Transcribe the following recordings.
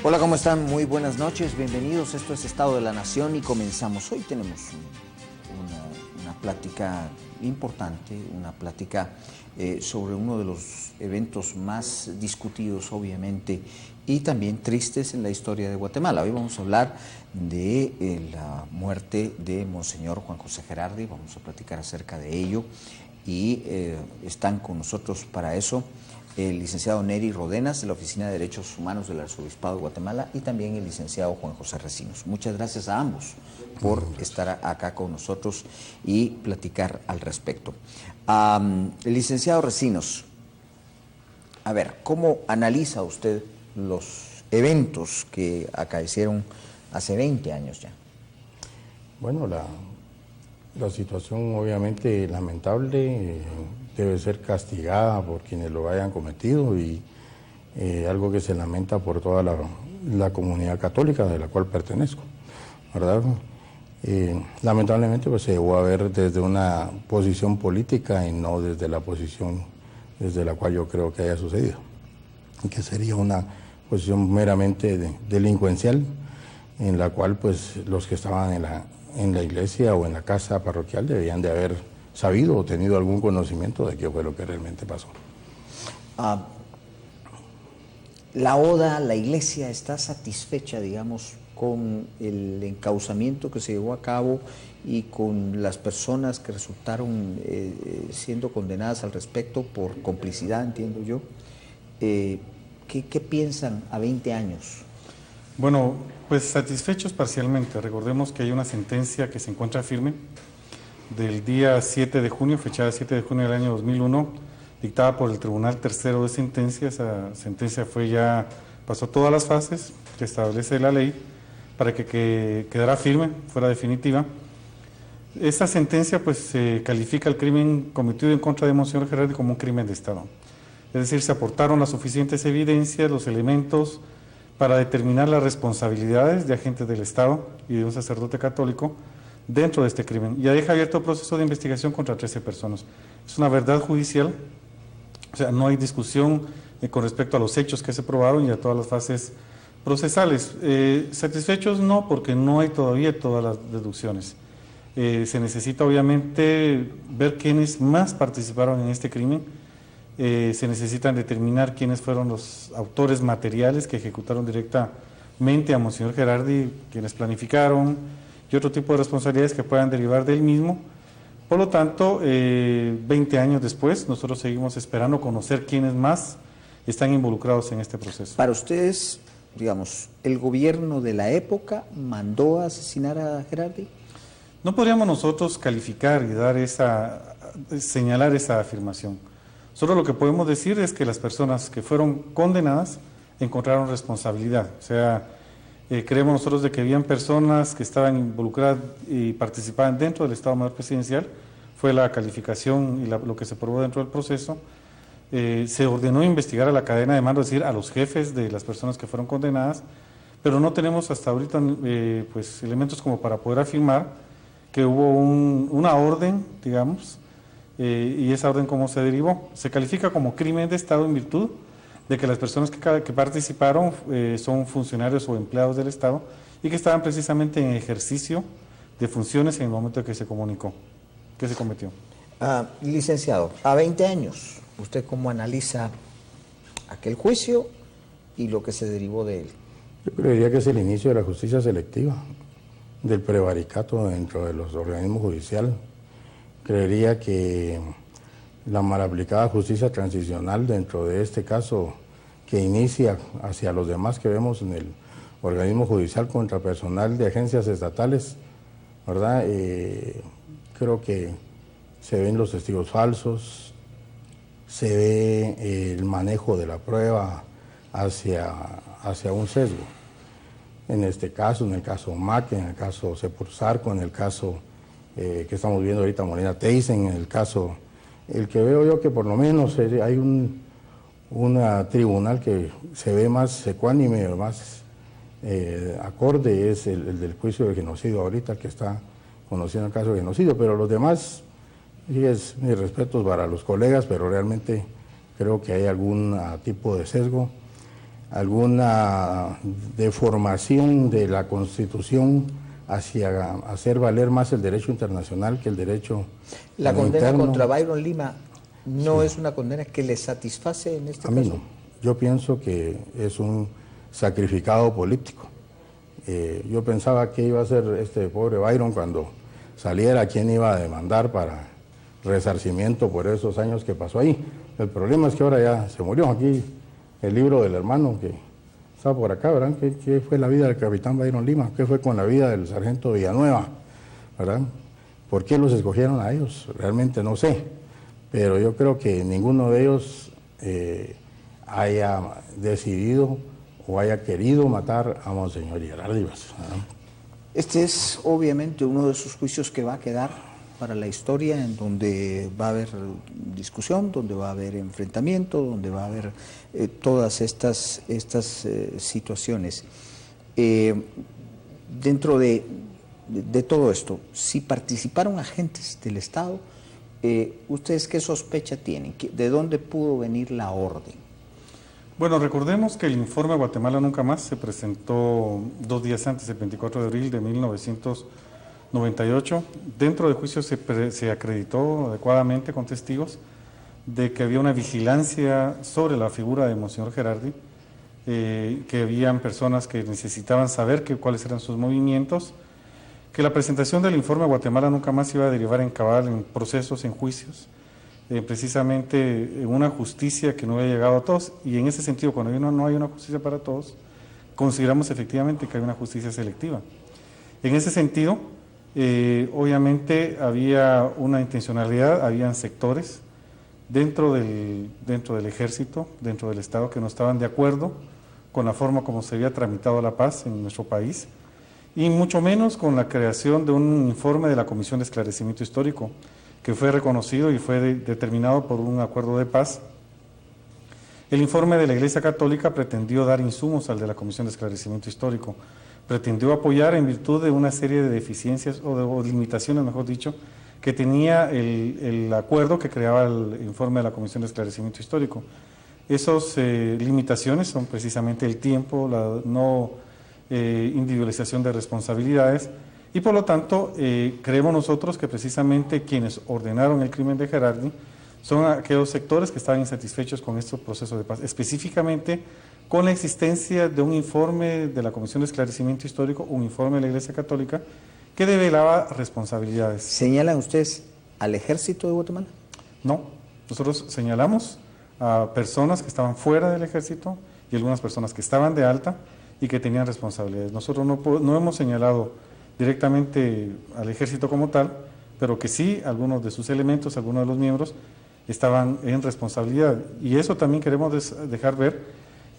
Hola, ¿cómo están? Muy buenas noches, bienvenidos. Esto es Estado de la Nación y comenzamos. Hoy tenemos una plática importante, una plática sobre uno de los eventos más discutidos, obviamente, y también tristes en la historia de Guatemala. Hoy vamos a hablar de la muerte de Monseñor Juan José Gerardi, vamos a platicar acerca de ello y están con nosotros para eso el licenciado Neri Rodenas, de la Oficina de Derechos Humanos del Arzobispado de Guatemala, y también el licenciado Juan José Recinos. Muchas gracias a ambos por estar acá con nosotros y platicar al respecto. El licenciado Recinos, a ver, ¿cómo analiza usted los eventos que acaecieron hace 20 años ya? Bueno, la situación obviamente lamentable, debe ser castigada por quienes lo hayan cometido y algo que se lamenta por toda la comunidad católica de la cual pertenezco, ¿verdad? Lamentablemente pues se llevó a ver desde una posición política y no desde la posición desde la cual yo creo que haya sucedido, que sería una posición meramente delincuencial, en la cual pues los que estaban en la iglesia o en la casa parroquial debían de haber sabido o tenido algún conocimiento de qué fue lo que realmente pasó. La ODA, la iglesia, está satisfecha, digamos, con el encauzamiento que se llevó a cabo y con las personas que resultaron siendo condenadas al respecto por complicidad, entiendo yo. ¿Qué piensan a 20 años? Bueno, pues satisfechos parcialmente. Recordemos que hay una sentencia que se encuentra firme del día 7 de junio, fechada 7 de junio del año 2001, dictada por el Tribunal Tercero de Sentencia. Esa sentencia pasó todas las fases que establece la ley para que quedara firme, fuera definitiva. Esta sentencia pues califica el crimen cometido en contra de Monseñor Gerardi como un crimen de Estado. Es decir, se aportaron las suficientes evidencias, los elementos para determinar las responsabilidades de agentes del Estado y de un sacerdote católico dentro de este crimen. Ya deja abierto el proceso de investigación contra 13 personas. Es una verdad judicial, o sea, no hay discusión con respecto a los hechos que se probaron y a todas las fases procesales. Satisfechos no, porque no hay todavía todas las deducciones. Se necesita obviamente ver quiénes más participaron en este crimen. Se necesitan determinar quiénes fueron los autores materiales que ejecutaron directamente a Monseñor Gerardi, quienes planificaron, y otro tipo de responsabilidades que puedan derivar del mismo. Por lo tanto, 20 años después, nosotros seguimos esperando conocer quiénes más están involucrados en este proceso. Para ustedes, digamos, ¿el gobierno de la época mandó a asesinar a Gerardi? No podríamos nosotros calificar y señalar esa afirmación. Solo lo que podemos decir es que las personas que fueron condenadas encontraron responsabilidad. O sea, creemos nosotros de que habían personas que estaban involucradas y participaban dentro del Estado Mayor Presidencial. Fue la calificación y lo que se probó dentro del proceso. Se ordenó investigar a la cadena de mando, es decir, a los jefes de las personas que fueron condenadas, pero no tenemos hasta ahorita pues, elementos como para poder afirmar que hubo una orden, digamos, y esa orden cómo se derivó. Se califica como crimen de Estado en virtud de que las personas que participaron son funcionarios o empleados del Estado y que estaban precisamente en ejercicio de funciones en el momento en que se cometió. Licenciado, a 20 años, ¿usted cómo analiza aquel juicio y lo que se derivó de él? Yo creería que es el inicio de la justicia selectiva, del prevaricato dentro de los organismos judiciales. Creería que la mal aplicada justicia transicional dentro de este caso que inicia hacia los demás que vemos en el organismo judicial contra personal de agencias estatales, ¿verdad? Creo que se ven los testigos falsos, se ve el manejo de la prueba hacia un sesgo. En este caso, en el caso MAC, en el caso Sepursarco, en el caso que estamos viendo ahorita Molina Teisen, en el caso, el que veo yo que por lo menos hay un tribunal que se ve más ecuánime, más acorde, es el del juicio de genocidio ahorita, que está conociendo el caso de genocidio, pero los demás, sí, es mis respetos para los colegas, pero realmente creo que hay algún tipo de sesgo. alguna deformación de la Constitución hacia hacer valer más el derecho internacional que el derecho La condena interno. contra Byron Lima no es una condena que le satisface en este A mí caso. no. Yo pienso que es un sacrificado político. Yo pensaba que iba a ser este pobre Byron cuando saliera, quién iba a demandar para resarcimiento por esos años que pasó ahí. El problema es que ahora ya se murió. Aquí el libro del hermano que está por acá, ¿verdad? ¿Qué fue la vida del capitán Byron Lima? ¿Qué fue con la vida del sargento Villanueva? ¿Verdad? ¿Por qué los escogieron a ellos? Realmente no sé. Pero yo creo que ninguno de ellos haya decidido o haya querido matar a Monseñor Gerardivas, ¿verdad? Este es obviamente uno de esos juicios que va a quedar para la historia, en donde va a haber discusión, donde va a haber enfrentamiento, donde va a haber todas estas situaciones. Dentro de todo esto, si participaron agentes del Estado, ¿ustedes qué sospecha tienen? ¿De dónde pudo venir la orden? Bueno, recordemos que el informe Guatemala Nunca Más se presentó 2 días antes, el 24 de abril de 1998. Dentro del juicio se acreditó adecuadamente con testigos de que había una vigilancia sobre la figura de Monseñor Gerardi, que habían personas que necesitaban saber cuáles eran sus movimientos, que la presentación del informe Guatemala Nunca Más iba a derivar en procesos, en juicios, precisamente en una justicia que no había llegado a todos, y en ese sentido, cuando no hay una justicia para todos, consideramos efectivamente que hay una justicia selectiva. En ese sentido, obviamente había una intencionalidad, habían sectores dentro del ejército, dentro del Estado, que no estaban de acuerdo con la forma como se había tramitado la paz en nuestro país, y mucho menos con la creación de un informe de la Comisión de Esclarecimiento Histórico, que fue reconocido y fue determinado por un acuerdo de paz. El informe de la Iglesia Católica pretendió dar insumos al de la Comisión de Esclarecimiento Histórico, pretendió apoyar en virtud de una serie de deficiencias o limitaciones, mejor dicho, que tenía el acuerdo que creaba el informe de la Comisión de Esclarecimiento Histórico. Esas limitaciones son precisamente el tiempo, la no individualización de responsabilidades, y por lo tanto creemos nosotros que precisamente quienes ordenaron el crimen de Gerardi son aquellos sectores que estaban insatisfechos con estos procesos de paz, específicamente con la existencia de un informe de la Comisión de Esclarecimiento Histórico, un informe de la Iglesia Católica, que develaba responsabilidades. ¿Señalan ustedes al ejército de Guatemala? No, nosotros señalamos a personas que estaban fuera del ejército y algunas personas que estaban de alta y que tenían responsabilidades. Nosotros no hemos señalado directamente al ejército como tal, pero que sí algunos de sus elementos, algunos de los miembros estaban en responsabilidad. Y eso también queremos dejar ver,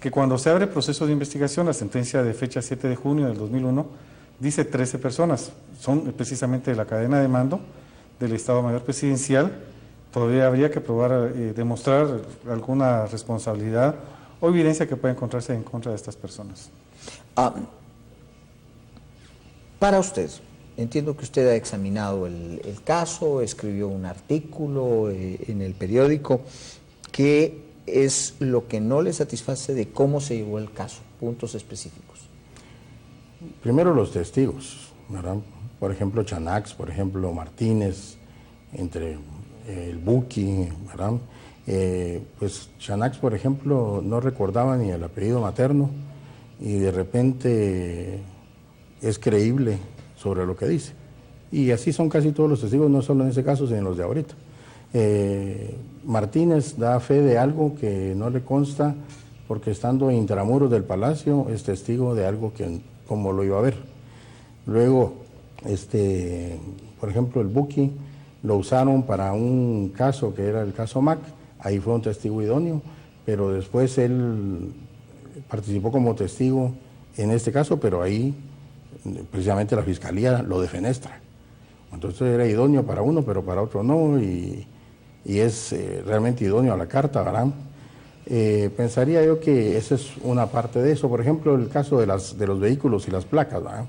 que cuando se abre proceso de investigación, la sentencia de fecha 7 de junio del 2001 dice 13 personas, son precisamente de la cadena de mando del Estado Mayor Presidencial. Todavía habría que probar, demostrar alguna responsabilidad o evidencia que pueda encontrarse en contra de estas personas. Para usted, entiendo que usted ha examinado el caso, escribió un artículo en el periódico. ¿Qué es lo que no le satisface de cómo se llevó el caso? Puntos específicos. Primero los testigos, ¿verdad? Por ejemplo, Chanax, por ejemplo, Martínez, entre el Buki, ¿verdad? Pues Chanax, por ejemplo, no recordaba ni el apellido materno y de repente es creíble sobre lo que dice. Y así son casi todos los testigos, no solo en ese caso, sino en los de ahorita. Martínez da fe de algo que no le consta, porque estando intramuros del palacio es testigo de algo que como lo iba a ver. Luego, por ejemplo, el Buki lo usaron para un caso que era el caso Mac, ahí fue un testigo idóneo, pero después él participó como testigo en este caso, pero ahí precisamente la fiscalía lo defenestra. Entonces era idóneo para uno, pero para otro no, y es realmente idóneo a la carta, ¿verdad? Pensaría yo que esa es una parte de eso. Por ejemplo, el caso de los vehículos y las placas, ¿verdad?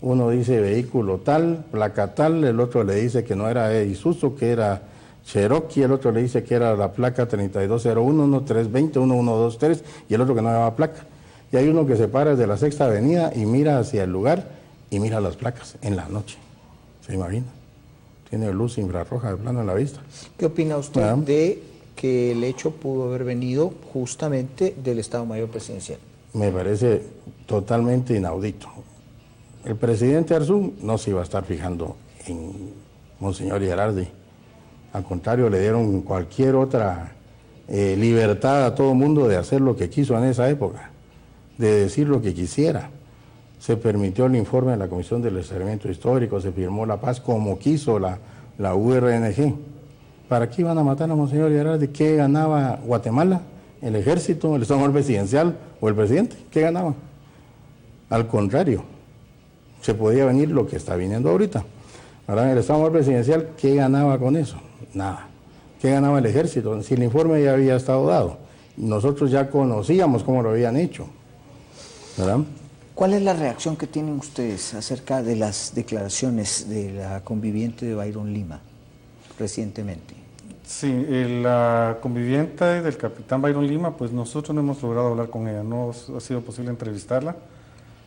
Uno dice vehículo tal, placa tal, el otro le dice que no era Isuzu, que era Cherokee, el otro le dice que era la placa 3201, 1320, 1123, y el otro que no llevaba placa. Y hay uno que se para desde la Sexta Avenida y mira hacia el lugar y mira las placas en la noche. ¿Se imagina? Tiene luz infrarroja de plano en la vista. ¿Qué opina usted de que el hecho pudo haber venido justamente del Estado Mayor Presidencial? Me parece totalmente inaudito. El presidente Arzú no se iba a estar fijando en Monseñor Gerardi. Al contrario, le dieron cualquier otra libertad a todo mundo de hacer lo que quiso en esa época, de decir lo que quisiera. Se permitió el informe de la Comisión del Esclarecimiento Histórico, se firmó la paz como quiso la URNG. ¿Para qué iban a matar a Monseñor Gerardi? ¿Qué ganaba Guatemala? ¿El ejército, el Estado Mayor Presidencial o el presidente? ¿Qué ganaban? Al contrario, se podía venir lo que está viniendo ahorita. Ahora, el Estado Mayor Presidencial, ¿qué ganaba con eso? Nada. ¿Qué ganaba el ejército? Si el informe ya había estado dado. Nosotros ya conocíamos cómo lo habían hecho, ¿verdad? ¿Cuál es la reacción que tienen ustedes acerca de las declaraciones de la conviviente de Byron Lima recientemente? Sí, la conviviente del capitán Byron Lima, pues nosotros no hemos logrado hablar con ella, no ha sido posible entrevistarla,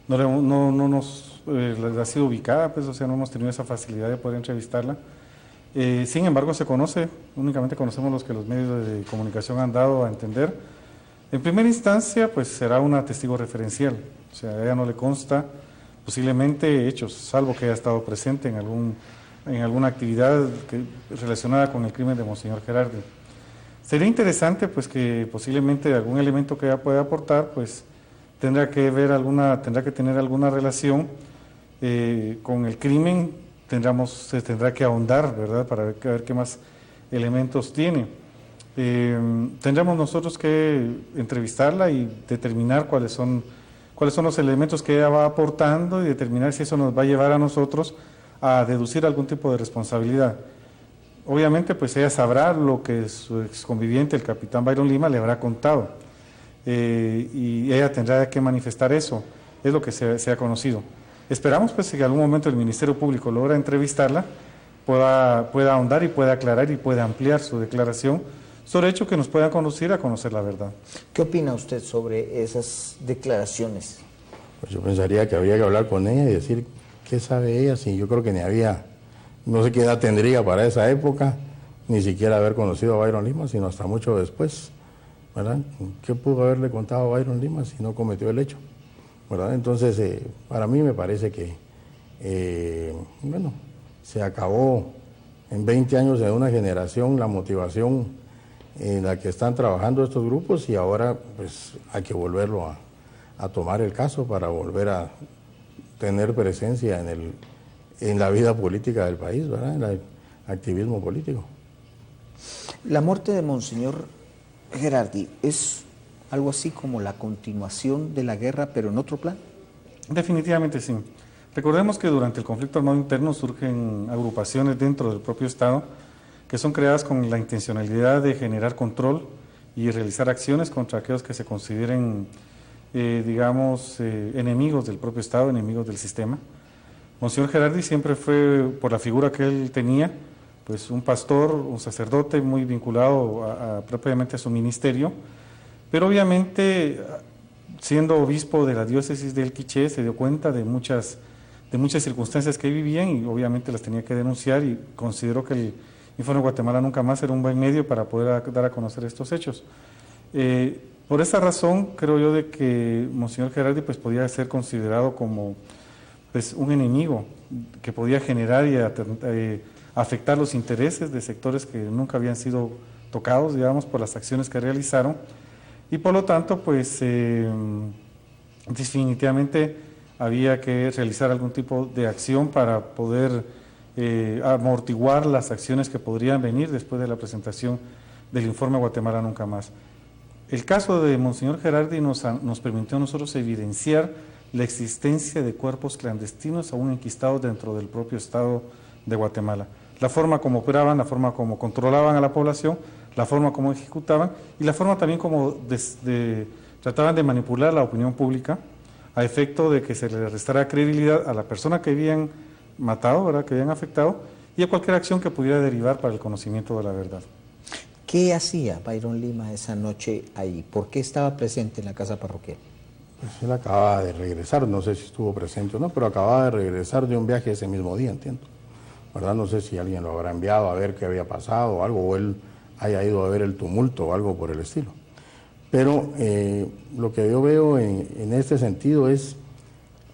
no nos ha sido ubicada, pues, o sea, no hemos tenido esa facilidad de poder entrevistarla. Sin embargo, se conoce, únicamente conocemos los que los medios de comunicación han dado a entender. En primera instancia, pues será una testigo referencial, o sea, a ella no le consta posiblemente hechos, salvo que haya estado presente en alguna actividad relacionada con el crimen de Monseñor Gerardi. Sería interesante, pues, que posiblemente algún elemento que ella pueda aportar, pues, tendrá que tener alguna relación con el crimen. Se tendrá que ahondar, ¿verdad?, para ver qué más elementos tiene. Tendremos nosotros que entrevistarla y determinar cuáles son los elementos que ella va aportando y determinar si eso nos va a llevar a nosotros a deducir algún tipo de responsabilidad. Obviamente, pues ella sabrá lo que su exconviviente, el capitán Byron Lima, le habrá contado, y ella tendrá que manifestar eso, es lo que se ha conocido. Esperamos, pues, que en algún momento el Ministerio Público logra entrevistarla, pueda ahondar y pueda aclarar y pueda ampliar su declaración sobre hecho que nos pueda conducir a conocer la verdad. ¿Qué opina usted sobre esas declaraciones? Pues yo pensaría que habría que hablar con ella y decir qué sabe ella, si yo creo que no sé qué edad tendría para esa época, ni siquiera haber conocido a Byron Lima, sino hasta mucho después, ¿verdad? ¿Qué pudo haberle contado a Byron Lima si no cometió el hecho? ¿Verdad? Entonces, para mí me parece que, se acabó en 20 años de una generación la motivación en la que están trabajando estos grupos, y ahora pues hay que volverlo a tomar el caso para volver a tener presencia en la vida política del país, ¿verdad?, en el activismo político. La muerte de Monseñor Gerardi es algo así como la continuación de la guerra, pero en otro plan. Definitivamente sí. Recordemos que durante el conflicto armado interno surgen agrupaciones dentro del propio Estado que son creadas con la intencionalidad de generar control y realizar acciones contra aquellos que se consideren, enemigos del propio Estado, enemigos del sistema. Monseñor Gerardi siempre fue, por la figura que él tenía, pues un pastor, un sacerdote muy vinculado propiamente a su ministerio, pero obviamente, siendo obispo de la diócesis de El Quiché, se dio cuenta de muchas circunstancias que vivían y obviamente las tenía que denunciar, y consideró que el Informe Guatemala Nunca Más era un buen medio para poder dar a conocer estos hechos. Por esa razón, creo yo de que Monseñor Gerardi pues podía ser considerado como pues un enemigo que podía generar y afectar los intereses de sectores que nunca habían sido tocados, digamos, por las acciones que realizaron. Y por lo tanto, pues definitivamente había que realizar algún tipo de acción para poder amortiguar las acciones que podrían venir después de la presentación del Informe Guatemala Nunca Más. El caso de Monseñor Gerardi nos permitió a nosotros evidenciar la existencia de cuerpos clandestinos aún enquistados dentro del propio Estado de Guatemala. La forma como operaban, la forma como controlaban a la población, la forma como ejecutaban y la forma también como trataban de manipular la opinión pública a efecto de que se le restara credibilidad a la persona que habían matado, ¿verdad?, que habían afectado, y a cualquier acción que pudiera derivar para el conocimiento de la verdad. ¿Qué hacía Byron Lima esa noche ahí? ¿Por qué estaba presente en la casa parroquial? Pues él acababa de regresar, no sé si estuvo presente o no, pero acababa de regresar de un viaje ese mismo día, entiendo. ¿Verdad? No sé si alguien lo habrá enviado a ver qué había pasado o algo, o él haya ido a ver el tumulto o algo por el estilo. Pero lo que yo veo en este sentido es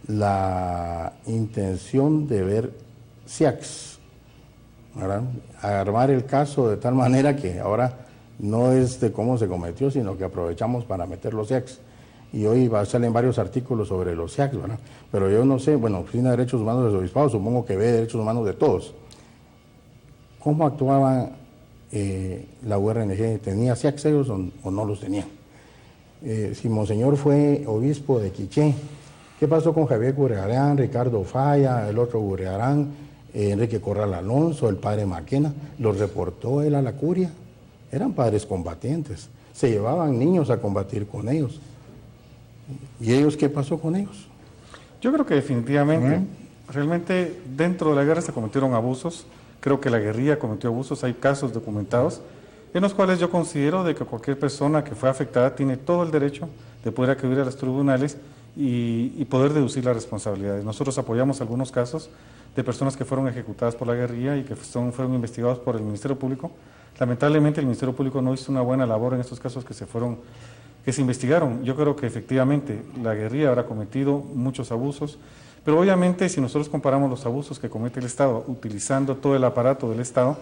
la intención de ver SIACs, ¿verdad? Armar el caso de tal manera que ahora no es de cómo se cometió, sino que aprovechamos para meter los SIACs. Y hoy salen varios artículos sobre los SIACs, ¿verdad? Pero yo no sé, bueno, Oficina de Derechos Humanos del Obispado, supongo que ve derechos humanos de todos. ¿Cómo actuaba la URNG? ¿Tenía SIACs ellos o no los tenían? Si Monseñor fue obispo de Quiché, ¿qué pasó con Javier Gurriarán, Ricardo Falla, el otro Gurriarán, Enrique Corral Alonso, el padre Maquena? ¿Los reportó él a la curia? Eran padres combatientes, se llevaban niños a combatir con ellos. ¿Y ellos qué pasó con ellos? Yo creo que definitivamente, realmente dentro de la guerra se cometieron abusos, creo que la guerrilla cometió abusos, hay casos documentados, en los cuales yo considero de que cualquier persona que fue afectada tiene todo el derecho de poder acudir a los tribunales y poder deducir las responsabilidades. Nosotros apoyamos algunos casos de personas que fueron ejecutadas por la guerrilla y que fueron investigados por el Ministerio Público. Lamentablemente el Ministerio Público no hizo una buena labor en estos casos que se investigaron. Yo creo que efectivamente la guerrilla habrá cometido muchos abusos, pero obviamente si nosotros comparamos los abusos que comete el Estado utilizando todo el aparato del Estado,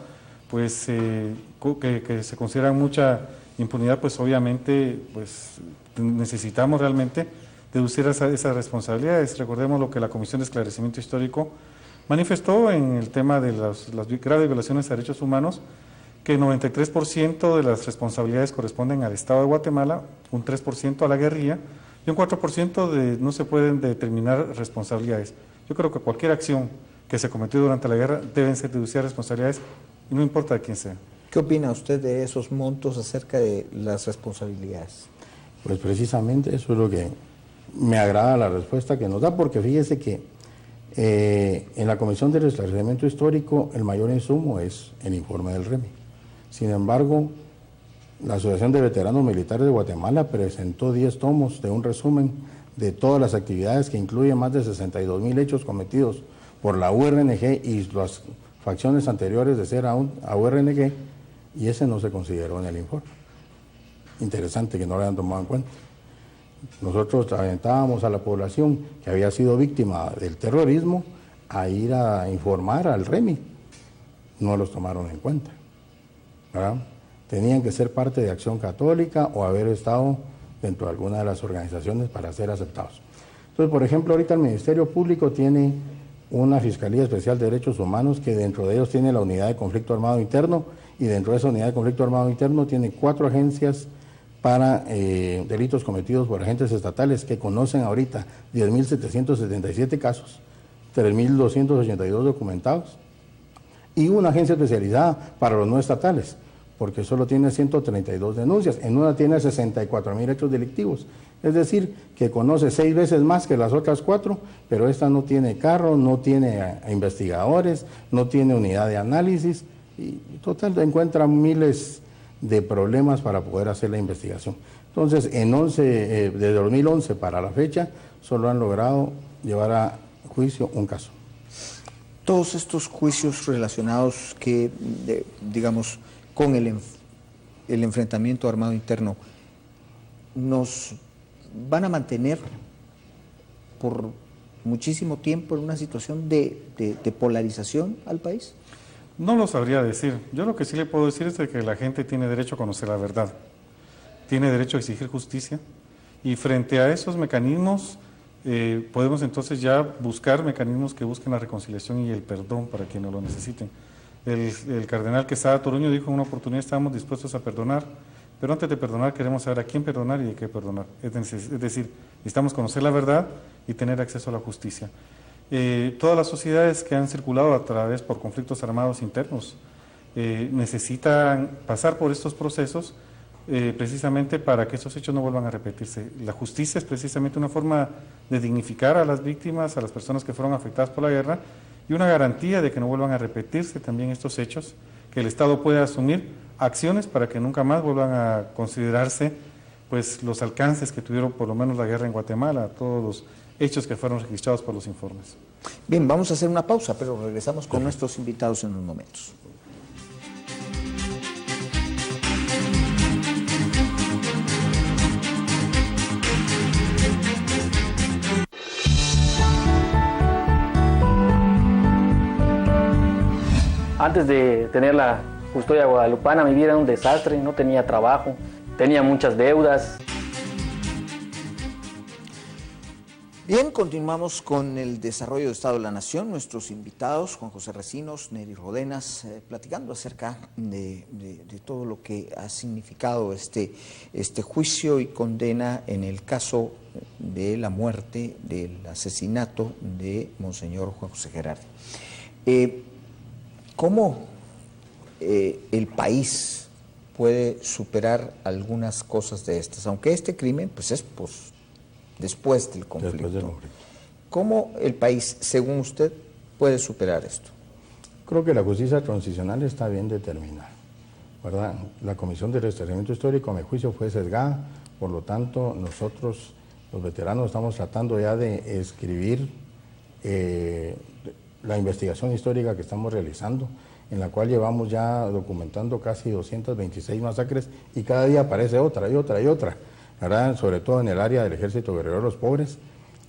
pues que se considera mucha impunidad, pues obviamente pues necesitamos realmente deducir esas responsabilidades. Recordemos lo que la Comisión de Esclarecimiento Histórico manifestó en el tema de las graves violaciones a derechos humanos, que 93% de las responsabilidades corresponden al Estado de Guatemala, un 3% a la guerrilla y un 4% no se pueden determinar responsabilidades. Yo creo que cualquier acción que se cometió durante la guerra deben ser deducidas responsabilidades y no importa de quién sea. ¿Qué opina usted de esos montos acerca de las responsabilidades? Pues precisamente eso es lo que me agrada la respuesta que nos da, porque fíjese que en la Comisión de Esclarecimiento Histórico el mayor insumo es el informe del REMI. Sin embargo, la Asociación de Veteranos Militares de Guatemala presentó 10 tomos de un resumen de todas las actividades que incluyen más de 62,000 hechos cometidos por la URNG y las facciones anteriores de ser a URNG, y ese no se consideró en el informe. Interesante que no lo hayan tomado en cuenta. Nosotros alentábamos a la población que había sido víctima del terrorismo a ir a informar al REMI. No los tomaron en cuenta, ¿verdad? Tenían que ser parte de Acción Católica o haber estado dentro de alguna de las organizaciones para ser aceptados. Entonces, por ejemplo, ahorita el Ministerio Público tiene una Fiscalía Especial de Derechos Humanos que dentro de ellos tiene la Unidad de Conflicto Armado Interno, y dentro de esa Unidad de Conflicto Armado Interno tiene 4 agencias para delitos cometidos por agentes estatales que conocen ahorita 10,777 casos, 3,282 documentados, y una agencia especializada para los no estatales, porque solo tiene 132 denuncias, en una tiene 64,000 hechos delictivos, es decir, que conoce 6 veces más que las otras 4, pero esta no tiene carro, no tiene investigadores, no tiene unidad de análisis, y total encuentra miles de problemas para poder hacer la investigación. Entonces, desde 2011 para la fecha, solo han logrado llevar a juicio un caso. Todos estos juicios relacionados digamos, con el enfrentamiento armado interno, ¿nos van a mantener por muchísimo tiempo en una situación de polarización al país? No lo sabría decir. Yo lo que sí le puedo decir es de que la gente tiene derecho a conocer la verdad, tiene derecho a exigir justicia, y frente a esos mecanismos podemos entonces ya buscar mecanismos que busquen la reconciliación y el perdón para quienes lo necesiten. El cardenal Quesada Toruño dijo en una oportunidad: estamos dispuestos a perdonar, pero antes de perdonar queremos saber a quién perdonar y de qué perdonar. Es decir, necesitamos conocer la verdad y tener acceso a la justicia. Todas las sociedades que han circulado por conflictos armados internos necesitan pasar por estos procesos precisamente para que estos hechos no vuelvan a repetirse. La justicia es precisamente una forma de dignificar a las víctimas, a las personas que fueron afectadas por la guerra, y una garantía de que no vuelvan a repetirse también estos hechos, que el Estado pueda asumir acciones para que nunca más vuelvan a considerarse pues los alcances que tuvieron por lo menos la guerra en Guatemala, todos los hechos que fueron registrados por los informes. Bien, vamos a hacer una pausa, pero regresamos con nuestros invitados en unos momentos. Antes de tener la custodia guadalupana, mi vida era un desastre, no tenía trabajo, tenía muchas deudas. Bien, continuamos con el desarrollo del Estado de la Nación. Nuestros invitados, Juan José Recinos, Neri Rodenas, platicando acerca de todo lo que ha significado este juicio y condena en el caso de la muerte, del asesinato de Monseñor Juan José Gerardi. ¿Cómo el país puede superar algunas cosas de estas? Aunque este crimen pues es después del conflicto. ¿Cómo el país, según usted, puede superar esto? Creo que la justicia transicional está bien determinada, ¿verdad? La Comisión de Restablecimiento Histórico, a mi juicio, fue sesgada, por lo tanto, nosotros, los veteranos, estamos tratando ya de escribir la investigación histórica que estamos realizando, en la cual llevamos ya documentando casi 226 masacres y cada día aparece otra y otra y otra, ¿verdad? Sobre todo en el área del Ejército Guerrero de los Pobres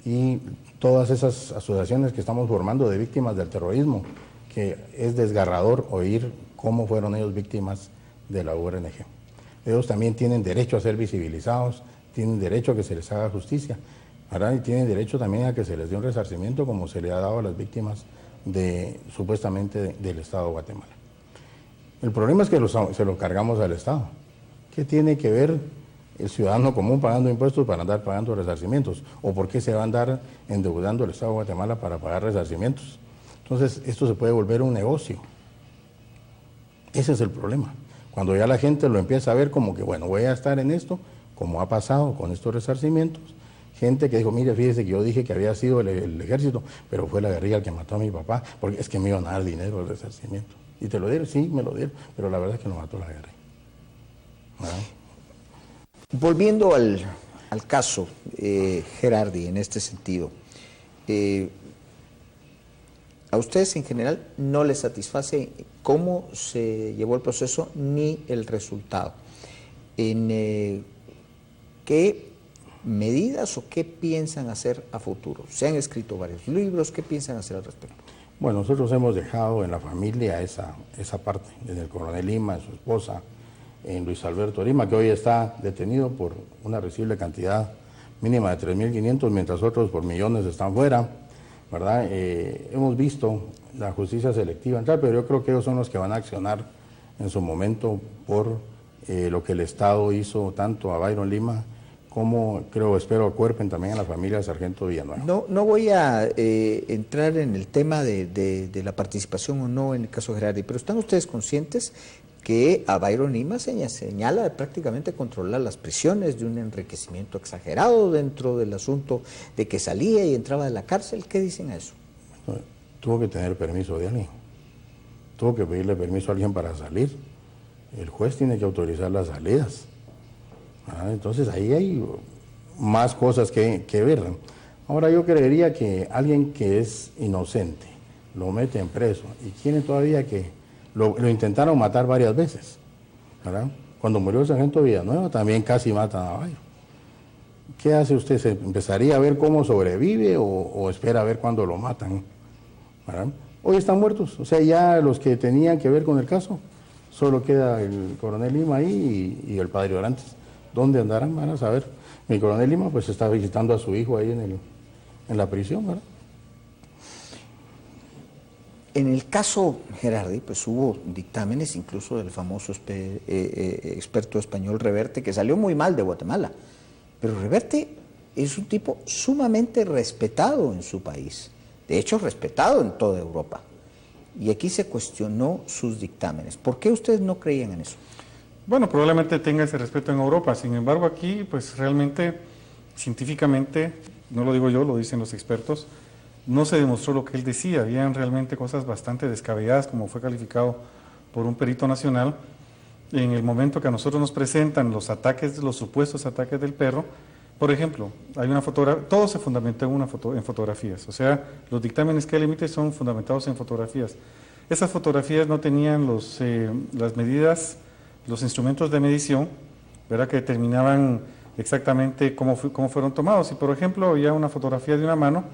y todas esas asociaciones que estamos formando de víctimas del terrorismo, que es desgarrador oír cómo fueron ellos víctimas de la URNG. Ellos también tienen derecho a ser visibilizados, tienen derecho a que se les haga justicia, ¿verdad? Y tienen derecho también a que se les dé un resarcimiento como se le ha dado a las víctimas supuestamente del Estado de Guatemala. El problema es que se lo cargamos al Estado. ¿Qué tiene que ver el ciudadano común pagando impuestos para andar pagando resarcimientos? ¿O por qué se va a andar endeudando el Estado de Guatemala para pagar resarcimientos? Entonces, esto se puede volver un negocio. Ese es el problema. Cuando ya la gente lo empieza a ver como que, bueno, voy a estar en esto, como ha pasado con estos resarcimientos. Gente que dijo, mire, fíjese que yo dije que había sido el ejército, pero fue la guerrilla el que mató a mi papá, porque es que me iban a dar dinero del resarcimiento. ¿Y te lo dieron? Sí, me lo dieron, pero la verdad es que lo mató la guerrilla. ¿Verdad? Volviendo al caso Gerardi, en este sentido, a ustedes en general no les satisface cómo se llevó el proceso ni el resultado. ¿En qué medidas o qué piensan hacer a futuro? Se han escrito varios libros, ¿qué piensan hacer al respecto? Bueno, nosotros hemos dejado en la familia esa parte, en el coronel Lima, en su esposa, en Luis Alberto Lima, que hoy está detenido por una risible cantidad mínima de 3.500, mientras otros por millones están fuera, ¿verdad? Hemos visto la justicia selectiva entrar, pero yo creo que ellos son los que van a accionar en su momento por lo que el Estado hizo tanto a Byron Lima como espero acuerpen también a la familia del sargento Villanueva. No voy a entrar en el tema de la participación o no en el caso de Gerardi, pero ¿están ustedes conscientes que a Byron Lima señala de prácticamente controlar las prisiones, de un enriquecimiento exagerado dentro del asunto de que salía y entraba de la cárcel? ¿Qué dicen a eso? Tuvo que tener permiso de alguien, tuvo que pedirle permiso a alguien para salir. El juez tiene que autorizar las salidas. Entonces ahí hay más cosas que ver. Ahora yo creería que alguien que es inocente lo meten preso y quieren todavía que lo intentaron matar varias veces, ¿verdad? Cuando murió el sargento Villanueva también casi matan a Byron. ¿Qué hace usted? ¿Se empezaría a ver cómo sobrevive o espera a ver cuándo lo matan? ¿Verdad? Hoy están muertos, o sea, ya los que tenían que ver con el caso, solo queda el coronel Lima ahí y el padre Orantes. ¿Dónde andarán? Van a saber. Mi coronel Lima pues está visitando a su hijo ahí en la prisión, ¿verdad? En el caso Gerardi, pues hubo dictámenes incluso del famoso experto español Reverte, que salió muy mal de Guatemala. Pero Reverte es un tipo sumamente respetado en su país, de hecho respetado en toda Europa. Y aquí se cuestionó sus dictámenes. ¿Por qué ustedes no creían en eso? Bueno, probablemente tenga ese respeto en Europa, sin embargo aquí, pues realmente, científicamente, no lo digo yo, lo dicen los expertos, no se demostró lo que él decía, habían realmente cosas bastante descabelladas, como fue calificado por un perito nacional. En el momento que a nosotros nos presentan los ataques, los supuestos ataques del perro, por ejemplo, hay una fotografía, todo se fundamentó en fotografías, o sea, los dictámenes que él emite son fundamentados en fotografías. Esas fotografías no tenían las medidas, los instrumentos de medición, ¿verdad?, que determinaban exactamente cómo fueron tomados. Y por ejemplo, había una fotografía de una mano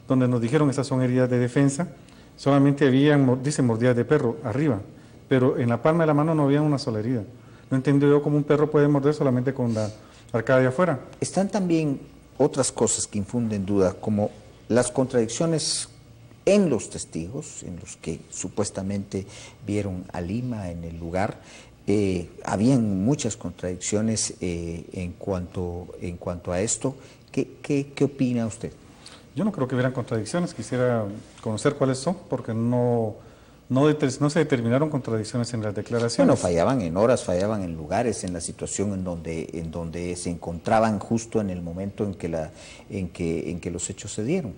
donde nos dijeron esas son heridas de defensa, solamente habían, dicen, mordidas de perro arriba, pero en la palma de la mano no había una sola herida. No entiendo yo cómo un perro puede morder solamente con la arcada de afuera. Están también otras cosas que infunden duda, como las contradicciones en los testigos, en los que supuestamente vieron a Lima en el lugar. Habían muchas contradicciones en cuanto a esto. ¿Qué opina usted? Yo no creo que hubieran contradicciones, quisiera conocer cuáles son, porque no se determinaron contradicciones en las declaraciones. Bueno, fallaban en horas, fallaban en lugares, en la situación en donde se encontraban justo en el momento en que los hechos se dieron.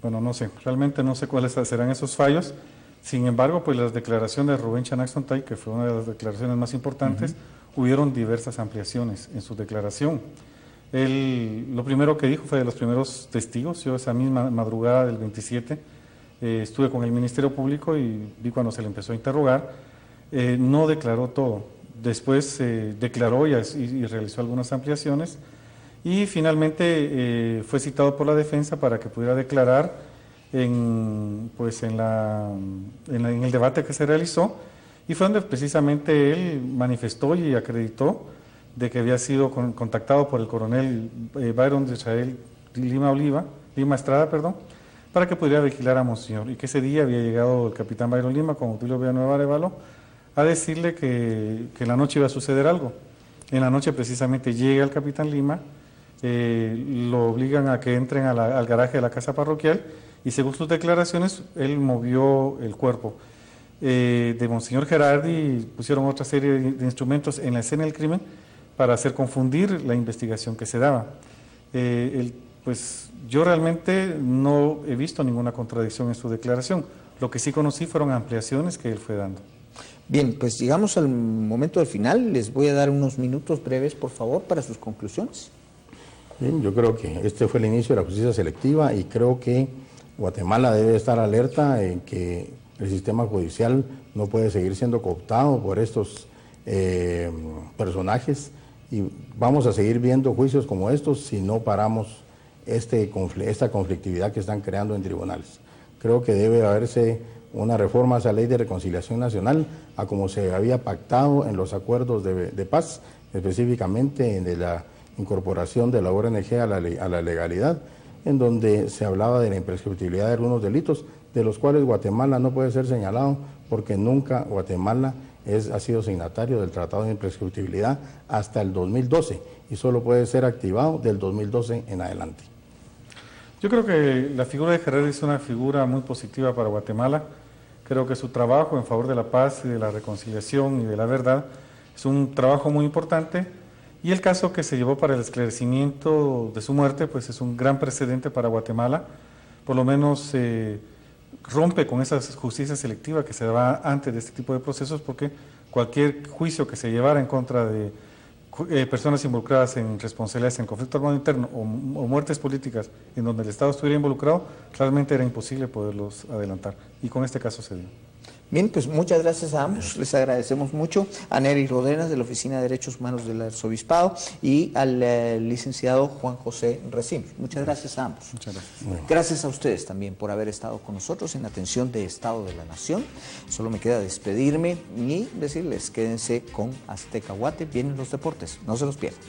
Bueno, no sé, realmente no sé cuáles serán esos fallos. Sin embargo, pues las declaraciones de Rubén Chanac Sontay, que fue una de las declaraciones más importantes, hubieron diversas ampliaciones en su declaración. Él, lo primero que dijo fue de los primeros testigos. Yo esa misma madrugada del 27 estuve con el Ministerio Público y vi cuando se le empezó a interrogar. No declaró todo. Después declaró y realizó algunas ampliaciones. Y finalmente fue citado por la defensa para que pudiera declarar en el debate que se realizó, y fue donde precisamente él manifestó y acreditó de que había sido contactado por el coronel Byron de Israel Lima Estrada, para que pudiera vigilar a Monseñor, y que ese día había llegado el capitán Byron Lima con Otilio Villanueva Arevalo a decirle que en la noche iba a suceder algo. En la noche precisamente llega el capitán Lima, lo obligan a que entren al garaje de la casa parroquial, y según sus declaraciones, él movió el cuerpo de Monseñor Gerardi y pusieron otra serie de instrumentos en la escena del crimen para hacer confundir la investigación que se daba. Pues yo realmente no he visto ninguna contradicción en su declaración. Lo que sí conocí fueron ampliaciones que él fue dando. Bien, pues llegamos al momento del final. Les voy a dar unos minutos breves, por favor, para sus conclusiones. Bien, yo creo que este fue el inicio de la justicia selectiva, y creo que Guatemala debe estar alerta en que el sistema judicial no puede seguir siendo cooptado por estos personajes, y vamos a seguir viendo juicios como estos si no paramos esta conflictividad que están creando en tribunales. Creo que debe haberse una reforma a esa ley de reconciliación nacional, a como se había pactado en los acuerdos de paz, específicamente en la incorporación de la ONG a la legalidad, en donde se hablaba de la imprescriptibilidad de algunos delitos, de los cuales Guatemala no puede ser señalado, porque nunca Guatemala ha sido signatario del Tratado de Imprescriptibilidad hasta el 2012, y solo puede ser activado del 2012 en adelante. Yo creo que la figura de Gerardi es una figura muy positiva para Guatemala. Creo que su trabajo en favor de la paz y de la reconciliación y de la verdad es un trabajo muy importante. Y el caso que se llevó para el esclarecimiento de su muerte, pues es un gran precedente para Guatemala. Por lo menos rompe con esa justicia selectiva que se daba antes de este tipo de procesos, porque cualquier juicio que se llevara en contra de personas involucradas en responsabilidades en conflicto armado interno o muertes políticas en donde el Estado estuviera involucrado, realmente era imposible poderlos adelantar. Y con este caso se dio. Bien, pues muchas gracias a ambos, les agradecemos mucho, a Nery Rodenas de la Oficina de Derechos Humanos del Arzobispado y al licenciado Juan José Recinos. Muchas gracias a ambos. Muchas gracias. Gracias a ustedes también por haber estado con nosotros en Atención de Estado de la Nación. Solo me queda despedirme y decirles, quédense con Azteca Guate, vienen los deportes, no se los pierdan.